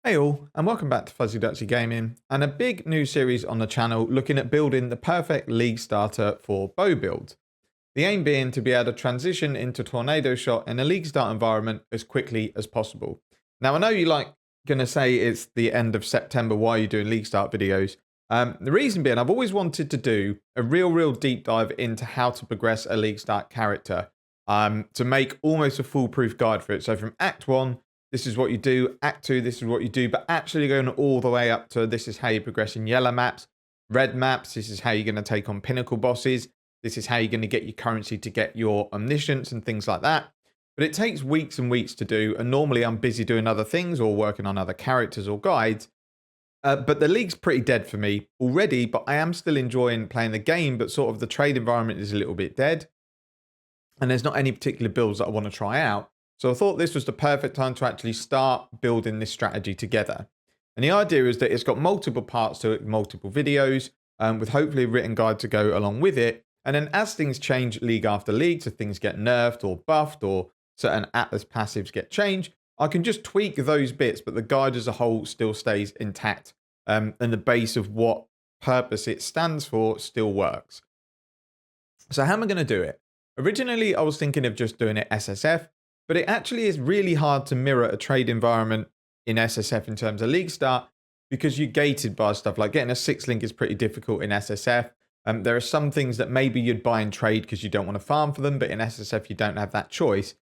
Hey all, and welcome back to Fuzzy Ducksy Gaming, and a big new series on the channel looking at building the perfect league starter for bow builds. The aim being to be able to transition into tornado shot in a league start environment as quickly as possible. Now I know you going to say it's the end of September, why are you doing league start videos? The reason being I've always wanted to do a real deep dive into how to progress a league start character to make almost a foolproof guide for it. So from Act 1, this is what you do. Act 2, this is what you do. But actually going all the way up to this is how you progress in yellow maps, red maps. This is how you're going to take on pinnacle bosses. This is how you're going to get your currency to get your omniscience and things like that. But it takes weeks and weeks to do. And normally I'm busy doing other things or working on other characters or guides. But the league's pretty dead for me already. But I am still enjoying playing the game. But sort of the trade environment is a little bit dead. And there's not any particular builds that I want to try out. So I thought this was the perfect time to actually start building this strategy together. And the idea is that it's got multiple parts to it, multiple videos, with hopefully a written guide to go along with it. And then as things change league after league, so things get nerfed or buffed or certain Atlas passives get changed, I can just tweak those bits, but the guide as a whole still stays intact. And the base of what purpose it stands for still works. So how am I going to do it? Originally, I was thinking of just doing it SSF. But it actually is really hard to mirror a trade environment in SSF in terms of league start because you're gated by stuff like getting a 6-link is pretty difficult in SSF. There are some things that maybe you'd buy in trade because you don't want to farm for them, but in SSF you don't have that choice.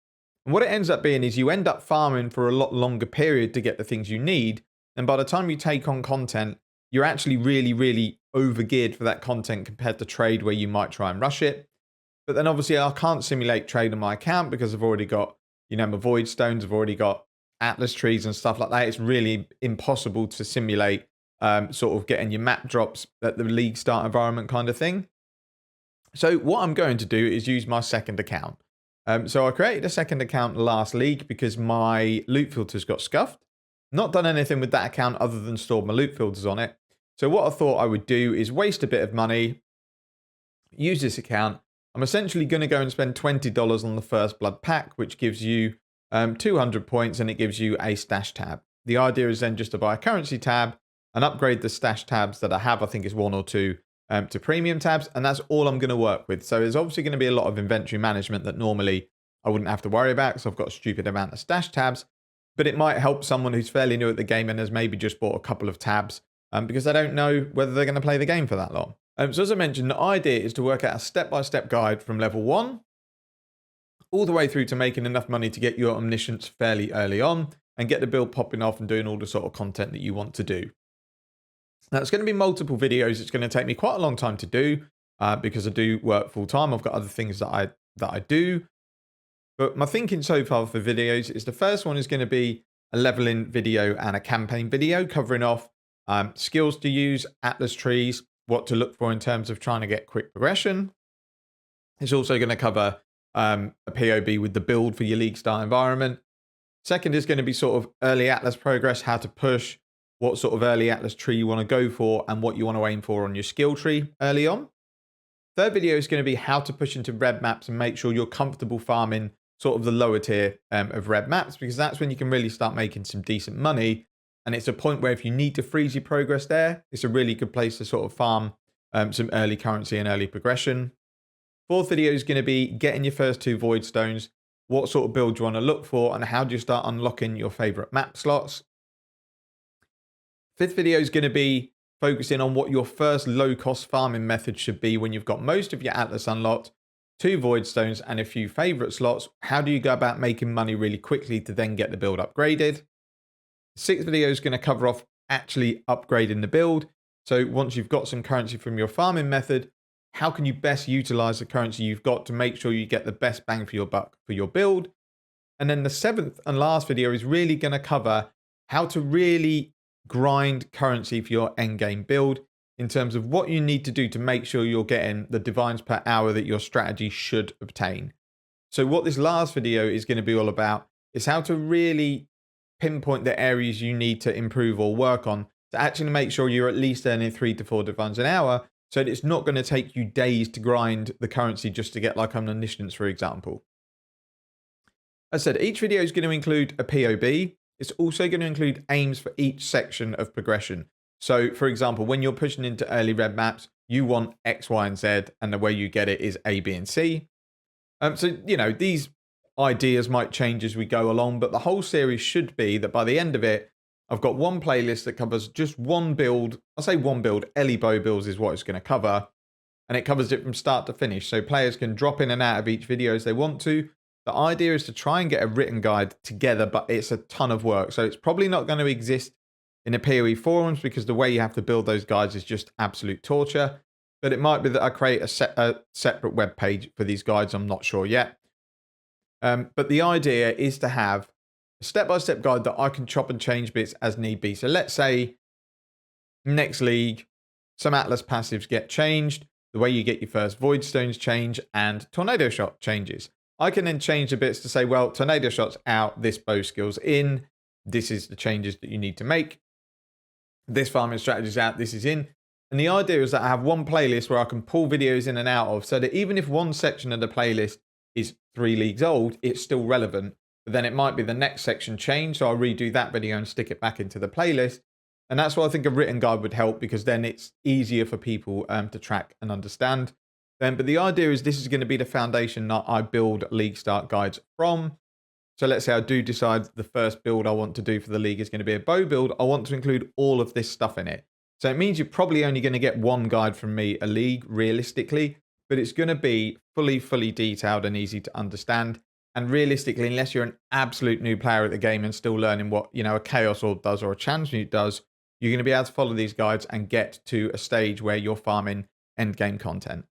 And what it ends up being is you end up farming for a lot longer period to get the things you need. And by the time you take on content, you're actually really over-geared for that content compared to trade where you might try and rush it. But then obviously I can't simulate trade on my account because I've already got my void stones, I've already got Atlas trees and stuff like that. It's really impossible to simulate sort of getting your map drops at the league start environment kind of thing. So what I'm going to do is use my second account. So I created a second account last league because my loot filters got scuffed. Not done anything with that account other than stored my loot filters on it. So what I thought I would do is waste a bit of money, use this account. I'm essentially going to go and spend $20 on the first blood pack, which gives you 200 points and it gives you a stash tab. The idea is then just to buy a currency tab and upgrade the stash tabs that I have. I think it's 1 or 2 to premium tabs. And that's all I'm going to work with. So there's obviously going to be a lot of inventory management that normally I wouldn't have to worry about because I've got a stupid amount of stash tabs. But it might help someone who's fairly new at the game and has maybe just bought a couple of tabs because they don't know whether they're going to play the game for that long. So as I mentioned, the idea is to work out a step-by-step guide from level 1 all the way through to making enough money to get your omniscience fairly early on and get the build popping off and doing all the sort of content that you want to do. Now, it's going to be multiple videos. It's going to take me quite a long time to do because I do work full-time. I've got other things that I do. But my thinking so far for videos is the first one is going to be a leveling video and a campaign video covering off skills to use, Atlas trees, what to look for in terms of trying to get quick progression. It's also going to cover a POB with the build for your league start environment. Second is going to be sort of early Atlas progress, how to push, what sort of early Atlas tree you want to go for and what you want to aim for on your skill tree early on. Third video is going to be how to push into red maps and make sure you're comfortable farming sort of the lower tier of red maps, because that's when you can really start making some decent money. And it's a point where if you need to freeze your progress there, it's a really good place to sort of farm some early currency and early progression. Fourth video is going to be getting your first 2 void stones, what sort of build you want to look for, and how do you start unlocking your favorite map slots. Fifth video is going to be focusing on what your first low-cost farming method should be when you've got most of your Atlas unlocked, 2 void stones, and a few favorite slots. How do you go about making money really quickly to then get the build upgraded? Sixth video is going to cover off actually upgrading the build. So once you've got some currency from your farming method, how can you best utilize the currency you've got to make sure you get the best bang for your buck for your build? And then the 7th and last video is really going to cover how to really grind currency for your endgame build in terms of what you need to do to make sure you're getting the divines per hour that your strategy should obtain. So what this last video is going to be all about is how to really pinpoint the areas you need to improve or work on to actually make sure you're at least earning 3 to 4 divines an hour, so that it's not going to take you days to grind the currency just to get like omniscience, for example. As I said, each video is going to include a POB. it's also going to include aims for each section of progression. So, for example, when you're pushing into early red maps, you want X, Y, and Z, and the way you get it is A, B, and C. So, these ideas might change as we go along, but the whole series should be that by the end of it, I've got one playlist that covers just one build. I'll say one build. Ellie bow builds is what it's going to cover, and it covers it from start to finish. So players can drop in and out of each video as they want to. The idea is to try and get a written guide together, but it's a ton of work. So it's probably not going to exist in the POE forums because the way you have to build those guides is just absolute torture. But it might be that I create a separate web page for these guides. I'm not sure yet. But the idea is to have a step-by-step guide that I can chop and change bits as need be. So let's say next league, some Atlas passives get changed. The way you get your first Void Stones change and Tornado Shot changes. I can then change the bits to say, well, Tornado Shot's out, this bow skill's in, this is the changes that you need to make. This farming strategy's out, this is in. And the idea is that I have one playlist where I can pull videos in and out of so that even if one section of the playlist is 3 leagues old, it's still relevant. But then it might be the next section change, so I'll redo that video and stick it back into the playlist. And that's why I think a written guide would help, because then it's easier for people to track and understand. But the idea is this is going to be the foundation that I build league start guides from. So let's say I do decide the first build I want to do for the league is going to be a bow build. I want to include all of this stuff in it. So it means you're probably only going to get one guide from me a league realistically, but it's going to be fully detailed and easy to understand. And realistically, unless you're an absolute new player at the game and still learning what, a Chaos Orb does or a Transmute does, you're going to be able to follow these guides and get to a stage where you're farming end game content.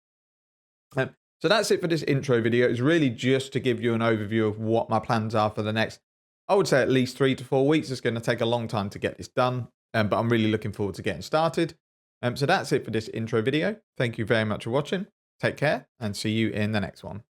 So that's it for this intro video. It's really just to give you an overview of what my plans are for the next, I would say at least 3 to 4 weeks. It's going to take a long time to get this done, but I'm really looking forward to getting started. So that's it for this intro video. Thank you very much for watching. Take care and see you in the next one.